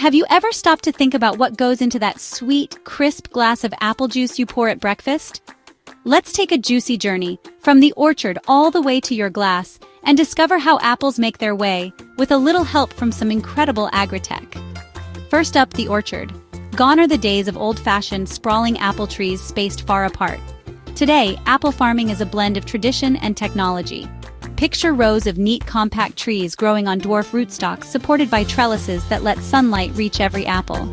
have you ever stopped to think about what goes into that sweet, crisp glass of apple juice you pour at breakfast? Let's take a juicy journey from the orchard all the way to your glass and discover how apples make their way with a little help from some incredible Agri-Tech. First up, the orchard. Gone are the days of old-fashioned, sprawling apple trees spaced far apart. Today, apple farming is a blend of tradition and technology. Picture rows of neat, compact trees growing on dwarf rootstocks supported by trellises that let sunlight reach every apple.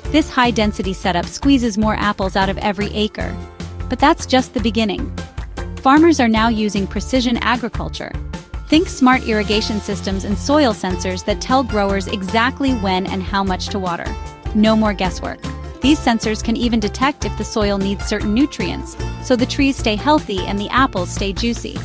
This high-density setup squeezes more apples out of every acre. But that's just the beginning. Farmers are now using precision agriculture. Think smart irrigation systems and soil sensors that tell growers exactly when and how much to water. No more guesswork. These sensors can even detect if the soil needs certain nutrients, so the trees stay healthy and the apples stay juicy.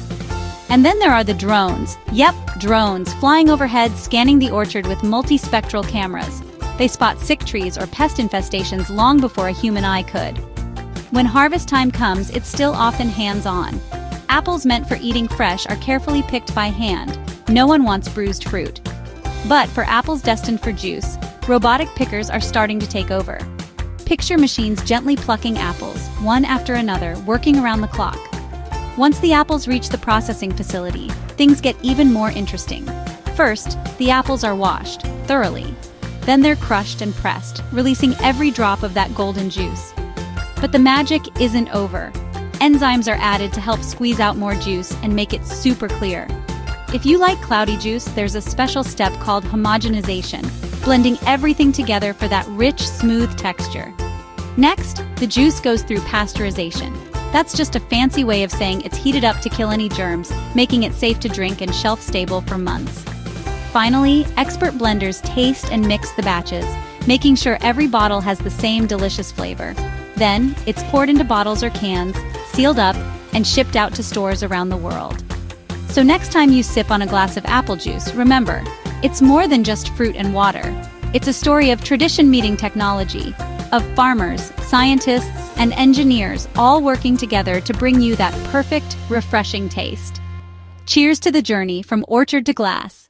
And then there are the drones. Yep, drones, flying overhead, scanning the orchard with multispectral cameras. They spot sick trees or pest infestations long before a human eye could. When harvest time comes, it's still often hands-on. Apples meant for eating fresh are carefully picked by hand. No one wants bruised fruit. But for apples destined for juice, robotic pickers are starting to take over. Picture machines gently plucking apples, one after another, working around the clock. Once the apples reach the processing facility, things get even more interesting. First, the apples are washed, thoroughly. Then they're crushed and pressed, releasing every drop of that golden juice. But the magic isn't over. Enzymes are added to help squeeze out more juice and make it super clear. If you like cloudy juice, there's a special step called homogenization, blending everything together for that rich, smooth texture. Next, the juice goes through pasteurization. That's just a fancy way of saying it's heated up to kill any germs, making it safe to drink and shelf-stable for months. Finally, expert blenders taste and mix the batches, making sure every bottle has the same delicious flavor. Then, it's poured into bottles or cans, sealed up, and shipped out to stores around the world. So next time you sip on a glass of apple juice, remember, it's more than just fruit and water. It's a story of tradition meeting technology, of farmers, scientists, and engineers all working together to bring you that perfect, refreshing taste. Cheers to the journey from orchard to glass.